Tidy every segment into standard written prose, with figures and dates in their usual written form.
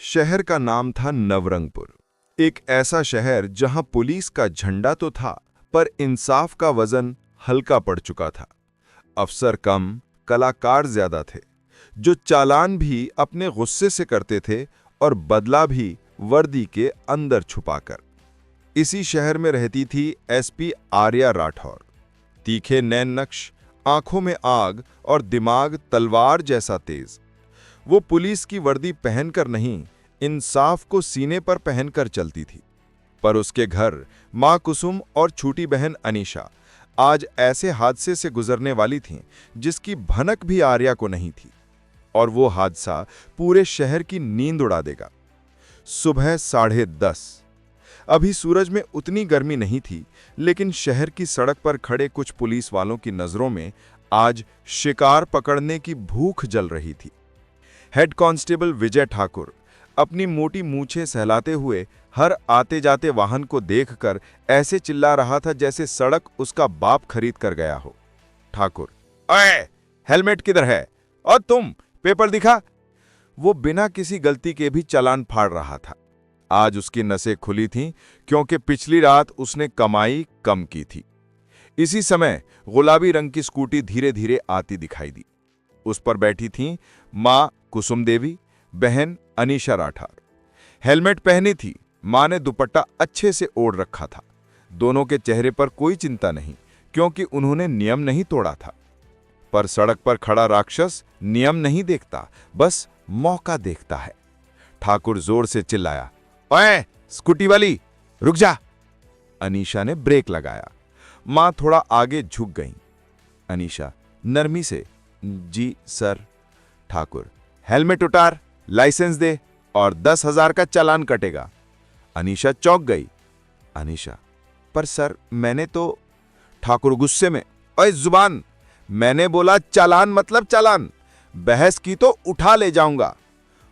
शहर का नाम था नवरंगपुर। एक ऐसा शहर जहां पुलिस का झंडा तो था, पर इंसाफ का वजन हल्का पड़ चुका था। अफसर कम, कलाकार ज्यादा थे, जो चालान भी अपने गुस्से से करते थे और बदला भी वर्दी के अंदर छुपाकर। इसी शहर में रहती थी एसपी आर्या राठौर। तीखे नैन नक्श, आंखों में आग और दिमाग तलवार जैसा तेज। वो पुलिस की वर्दी पहनकर नहीं, इंसाफ को सीने पर पहनकर चलती थी। पर उसके घर मां कुसुम और छोटी बहन अनीशा आज ऐसे हादसे से गुजरने वाली थीं जिसकी भनक भी आर्या को नहीं थी, और वो हादसा पूरे शहर की नींद उड़ा देगा। सुबह 10:30। अभी सूरज में उतनी गर्मी नहीं थी, लेकिन शहर की सड़क पर खड़े कुछ पुलिस वालों की नजरों में आज शिकार पकड़ने की भूख जल रही थी। हेड कांस्टेबल विजय ठाकुर अपनी मोटी मूछें सहलाते हुए हर आते जाते वाहन को देखकर ऐसे चिल्ला रहा था जैसे सड़क उसका बाप खरीद कर गया हो। ठाकुर, ओए, हेलमेट किधर है? और तुम, पेपर दिखा। वो बिना किसी गलती के भी चालान फाड़ रहा था। आज उसकी नसें खुली थीं क्योंकि पिछली रात उसने कमाई कम की थी। इसी समय गुलाबी रंग की स्कूटी धीरे धीरे आती दिखाई दी। उस पर बैठी थीं मां कुसुम देवी, बहन अनीशा राठौर। हेलमेट पहनी थी, मां ने दुपट्टा अच्छे से ओढ़ रखा था। दोनों के चेहरे पर कोई चिंता नहीं, क्योंकि उन्होंने नियम नहीं तोड़ा था। पर सड़क पर खड़ा राक्षस नियम नहीं देखता, बस मौका देखता है। ठाकुर जोर से चिल्लाया, ओए, स्कूटी वाली, रुक जा। अनीशा ने ब्रेक लगाया। मां थोड़ा आगे झुक गई। अनीशा नरमी से, जी सर। ठाकुर, हेलमेट उतार, लाइसेंस दे और 10,000 का चालान कटेगा। अनीशा चौंक गई। अनीशा, पर सर मैंने तो। ठाकुर गुस्से में, ओए जुबान, मैंने बोला चालान मतलब चालान, बहस की तो उठा ले जाऊंगा।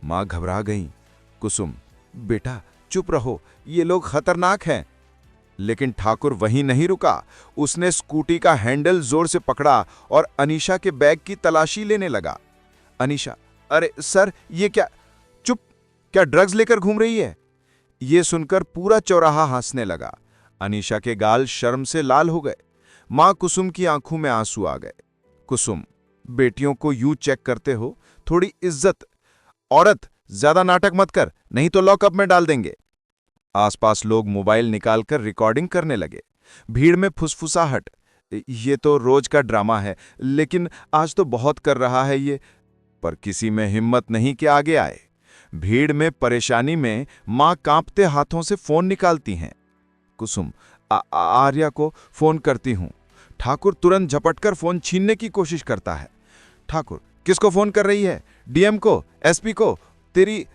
मां घबरा गई। कुसुम, बेटा चुप रहो, ये लोग खतरनाक हैं। लेकिन ठाकुर वहीं नहीं रुका। उसने स्कूटी का हैंडल जोर से पकड़ा और अनीशा के बैग की तलाशी लेने लगा। अनीशा, अरे सर ये क्या? चुप, क्या ड्रग्स लेकर घूम रही है? ये सुनकर पूरा चौराहा हंसने लगा। अनीशा के गाल शर्म से लाल हो गए। मां कुसुम की आंखों में आंसू आ गए। कुसुम, बेटियों को यूं चेक करते हो, थोड़ी इज्जत। औरत, ज्यादा नाटक मत कर, नहीं तो लॉकअप में डाल देंगे। आसपास लोग मोबाइल निकालकर रिकॉर्डिंग करने लगे। भीड़ में फुसफुसाहट, ये तो रोज का ड्रामा है, लेकिन आज तो बहुत कर रहा है ये। पर किसी में हिम्मत नहीं कि आगे आए। भीड़ में परेशानी में मां कांपते हाथों से फोन निकालती हैं। कुसुम, आर्या को फोन करती हूं। ठाकुर तुरंत झपटकर फोन छीनने की कोशिश करता है। ठाकुर, किसको फोन कर रही है? डीएम को, एसपी को, तेरी।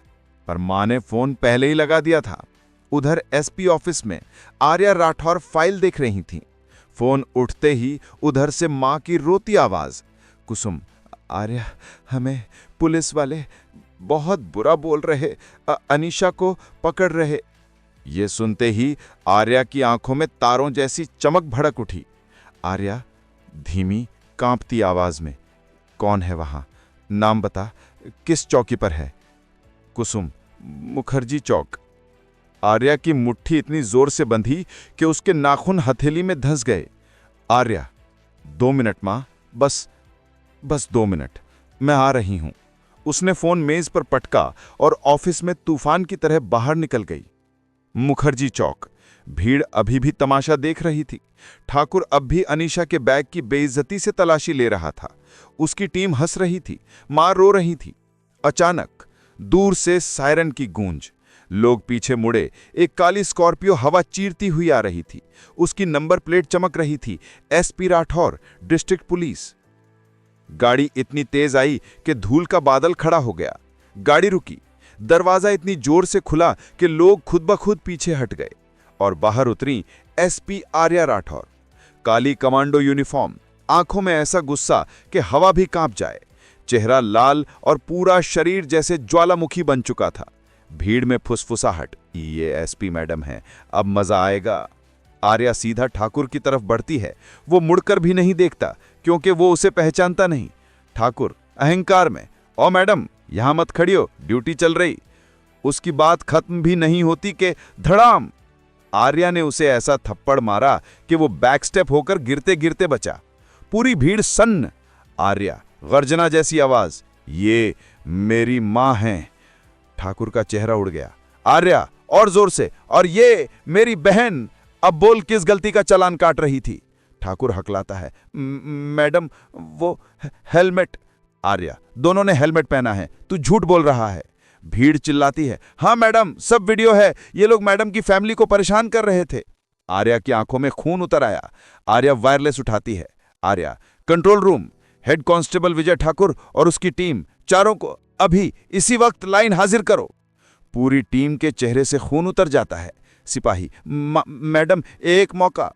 पर मां ने फोन पहले ही लगा दिया था। उधर एसपी ऑफिस में आर्या राठौर फाइल देख रही थीं। फोन उठते ही उधर से मां की रोती आवाज, कुसुम, आर्या, हमें पुलिस वाले बहुत बुरा बोल रहे, अनीशा को पकड़ रहे। ये सुनते ही आर्या की आंखों में तारों जैसी चमक भड़क उठी। आर्या धीमी कांपती आवाज में, कौन है वहां? नाम बता, किस चौकी पर है? कुसुम, मुखर्जी चौक। आर्या की मुट्ठी इतनी जोर से बंधी कि उसके नाखून हथेली में धंस गए। आर्या, 2 मिनट मां, बस 2 मिनट, मैं आ रही हूं। उसने फोन मेज पर पटका और ऑफिस में तूफान की तरह बाहर निकल गई। मुखर्जी चौक। भीड़ अभी भी तमाशा देख रही थी। ठाकुर अब भी अनीशा के बैग की बेइज्जती से तलाशी ले रहा था। उसकी टीम हंस रही थी, मां रो रही थी। अचानक दूर से सायरन की गूंज। लोग पीछे मुड़े। एक काली स्कॉर्पियो हवा चीरती हुई आ रही थी। उसकी नंबर प्लेट चमक रही थी, एसपी राठौर, डिस्ट्रिक्ट पुलिस। गाड़ी इतनी तेज आई कि धूल का बादल खड़ा हो गया। गाड़ी रुकी। दरवाजा इतनी जोर से खुला कि लोग खुद ब खुद पीछे हट गए और बाहर उतरी एसपी आर्या राठौर। काली कमांडो यूनिफॉर्म, आंखों में ऐसा गुस्सा कि हवा भी कांप जाए। चेहरा लाल और पूरा शरीर जैसे ज्वालामुखी बन चुका था। भीड़ में फुसफुसाहट, ये एसपी मैडम है, अब मजा आएगा। आर्या सीधा ठाकुर की तरफ बढ़ती है। वो मुड़कर भी नहीं देखता, क्योंकि वो उसे पहचानता नहीं। ठाकुर अहंकार में, ओ मैडम, यहां मत खड़ियो, ड्यूटी चल रही। उसकी बात खत्म भी नहीं होती कि धड़ाम, आर्या ने उसे ऐसा थप्पड़ मारा कि वो बैकस्टेप होकर गिरते गिरते बचा। पूरी भीड़ सन्न। आर्या, गर्जना जैसी आवाज, ये मेरी मां है। ठाकुर का चेहरा उड़ गया। आर्या, और जोर से, और ये मेरी बहन। अब बोल, किस गलती का चालान काट रही थी? ठाकुर हकलाता है, मैडम वो हेलमेट। आर्या, दोनों ने हेलमेट पहना है, तू झूठ बोल रहा है। भीड़ चिल्लाती है, हाँ मैडम, सब वीडियो है, ये लोग मैडम की फैमिली को परेशान कर रहे थे। आर्या की आंखों में खून उतर आया। आर्या वायरलेस उठाती है। Arya, control room, head constable Vijay Thakur और उसकी टीम, चारों को अभी इसी वक्त लाइन हाजिर करो। पूरी टीम के चेहरे से खून उतर जाता है। सिपाही, मैडम एक मौका।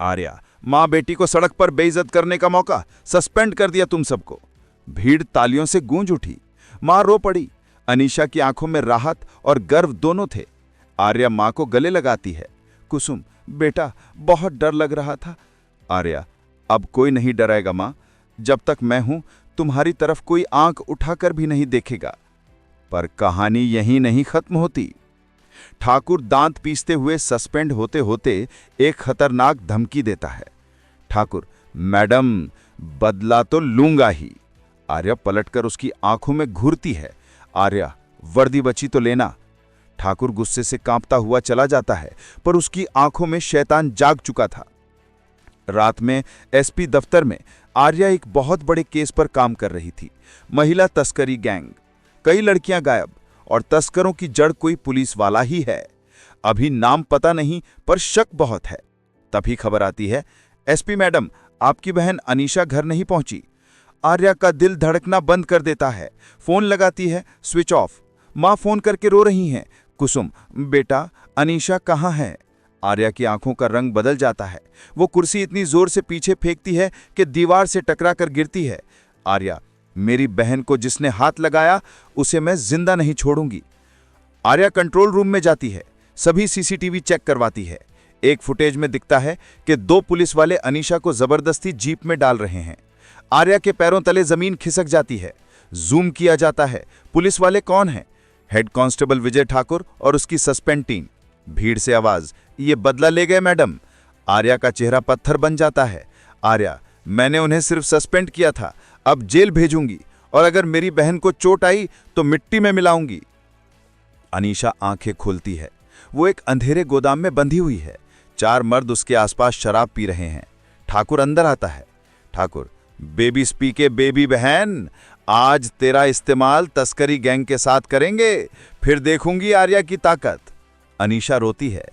आर्या, मां बेटी को सड़क पर बेइज्जत करने का मौका, सस्पेंड कर दिया तुम सबको। भीड़ तालियों से गूंज उठी। मां रो पड़ी। अनीशा की आंखों में राहत और गर्व दोनों थे। आर्या मां को गले लगाती है। कुसुम, बेटा बहुत डर लग रहा था। आर्या, अब कोई नहीं डराएगा मां, जब तक मैं हूं तुम्हारी तरफ कोई आंख उठाकर भी नहीं देखेगा। पर कहानी यहीं नहीं खत्म होती। ठाकुर दांत पीसते हुए सस्पेंड होते होते एक खतरनाक धमकी देता है। ठाकुर, मैडम बदला तो लूंगा ही। आर्या पलटकर उसकी आंखों में घूरती है। आर्या, वर्दी बची तो लेना। ठाकुर गुस्से से कांपता हुआ चला जाता है, पर उसकी आंखों में शैतान जाग चुका था। रात में एसपी दफ्तर में आर्या एक बहुत बड़े केस पर काम कर रही थी। महिला तस्करी गैंग। कई लड़कियां गायब और तस्करों की जड़ कोई पुलिस वाला ही है। अभी नाम पता नहीं, पर शक बहुत है। तभी खबर आती है, एसपी मैडम, आपकी बहन अनीशा घर नहीं पहुंची। आर्या का दिल धड़कना बंद कर देता है। फोन लगाती है, स्विच ऑफ। मां फोन करके रो रही हैं। कुसुम, बेटा अनीशा कहाँ है? आर्या की आंखों का रंग बदल जाता है। वो कुर्सी इतनी जोर से पीछे फेंकती है कि दीवार से टकरा कर गिरती है। आर्या, मेरी बहन को जिसने हाथ लगाया उसे मैं जिंदा नहीं छोड़ूंगी। आर्या कंट्रोल रूम में जाती है। सभी सीसीटीवी चेक करवाती है। एक फुटेज में दिखता है कि 2 पुलिस वाले अनीशा को जबरदस्ती जीप में डाल रहे हैं। आर्या के पैरों तले जमीन खिसक जाती है। जूम किया जाता है। पुलिस वाले कौन हैं? हेड कांस्टेबल विजय ठाकुर और उसकी सस्पेंड टीम। भीड़ से आवाज, ये बदला ले गए मैडम। आर्या का चेहरा पत्थर बन जाता है। आर्या, मैंने उन्हें सिर्फ सस्पेंड किया था, अब जेल भेजूंगी, और अगर मेरी बहन को चोट आई तो मिट्टी में मिलाऊंगी। अनीशा आंखें खोलती है। वो एक अंधेरे गोदाम में बंधी हुई है। 4 मर्द उसके आसपास शराब पी रहे हैं। ठाकुर अंदर आता है। ठाकुर, बेबी स्पीके बेबी बहन, आज तेरा इस्तेमाल तस्करी गैंग के साथ करेंगे, फिर देखूंगी आर्या की ताकत। अनीशा रोती है,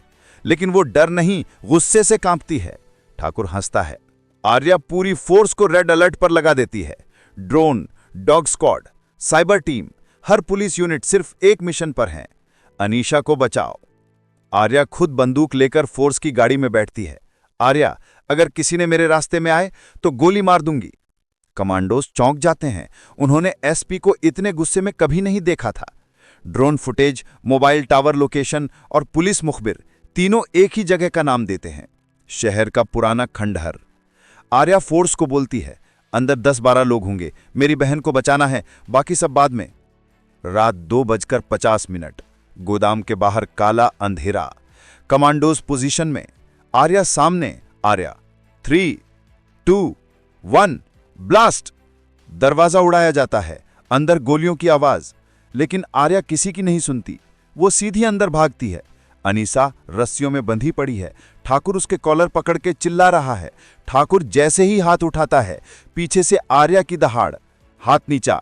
लेकिन वो डर नहीं, गुस्से से कांपती है। ठाकुर हंसता है। आर्या पूरी फोर्स को रेड अलर्ट पर लगा देती है। Drone, dog squad, cyber team, हर पुलिस यूनिट सिर्फ एक मिशन पर है, अनीशा को बचाओ। आर्या खुद बंदूक लेकर फोर्स की गाड़ी में बैठती है। आर्या, अगर किसी ने मेरे रास्ते में आए तो गोली मार दूंगी। कमांडोज चौंक जाते हैं। उन्होंने एसपी को इतने गुस्से में कभी नहीं देखा था। Drone footage, mobile tower location और पुलिस मुखबिर, तीनों एक ही जगह का नाम देते हैं, शहर का पुराना खंडहर। आर्या फोर्स को बोलती है, अंदर 10-12 लोग होंगे, मेरी बहन को बचाना है, बाकी सब बाद में। रात 2:50। गोदाम के बाहर काला अंधेरा। कमांडोज पोजीशन में। आर्या सामने। आर्या, 3, 2, 1, ब्लास्ट। दरवाजा उड़ाया जाता है। अंदर गोलियों की आवाज, लेकिन आर्या किसी की नहीं सुनती। वो सीधी अंदर भागती है। अनीसा रस्सियों में बंधी पड़ी है। ठाकुर उसके कॉलर पकड़ के चिल्ला रहा है। ठाकुर जैसे ही हाथ उठाता है, पीछे से आर्या की दहाड़, हाथ नीचा।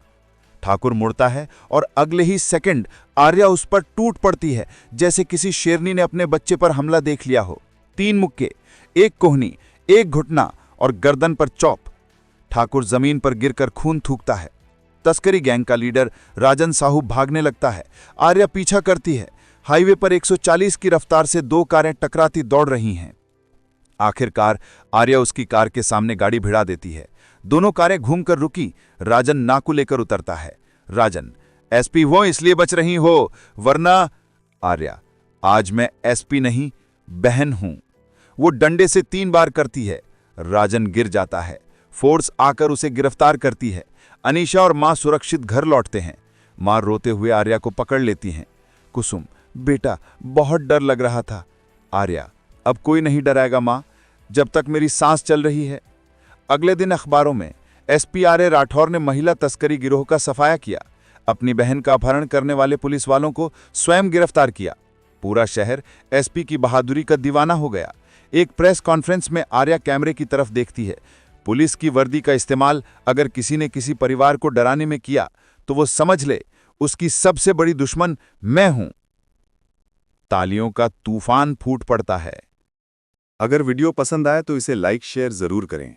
ठाकुर मुड़ता है और अगले ही सेकंड आर्या उस पर टूट पड़ती है, जैसे किसी शेरनी ने अपने बच्चे पर हमला देख लिया हो। 3 मुक्के, एक कोहनी, एक घुटना और गर्दन पर चौप। ठाकुर जमीन पर गिरकर खून थूकता है। तस्करी गैंग का लीडर राजन साहू भागने लगता है। आर्या पीछा करती है। हाईवे पर 140 की रफ्तार से 2 कारें टकराती दौड़ रही हैं। आखिरकार आर्या उसकी कार के सामने गाड़ी भिड़ा देती है। दोनों कारें घूमकर रुकी। राजन नाकू लेकर उतरता है। राजन, एसपी हो इसलिए बच रही हो, वरना। आर्या, आज मैं एसपी नहीं, बहन हूं। वो डंडे से 3 बार करती है। राजन गिर जाता है। फोर्स आकर उसे गिरफ्तार करती है। अनीशा और मां सुरक्षित घर लौटते हैं। माँ रोते हुए आर्या को पकड़ लेती हैं। कुसुम, बेटा बहुत डर लग रहा था। आर्या, अब कोई नहीं डराएगा माँ, जब तक मेरी सांस चल रही है। अगले दिन अखबारों में एसपी आर ए राठौर ने महिला तस्करी गिरोह का सफाया किया, अपनी बहन का अपहरण करने वाले पुलिस वालों को स्वयं गिरफ्तार किया। पूरा शहर एसपी की बहादुरी का दीवाना हो गया। एक प्रेस कॉन्फ्रेंस में आर्या कैमरे की तरफ देखती है। पुलिस की वर्दी का इस्तेमाल अगर किसी ने किसी परिवार को डराने में किया तो वो समझ ले उसकी सबसे बड़ी दुश्मन मैं हूं। तालियों का तूफान फूट पड़ता है। अगर वीडियो पसंद आए तो इसे लाइक शेयर जरूर करें।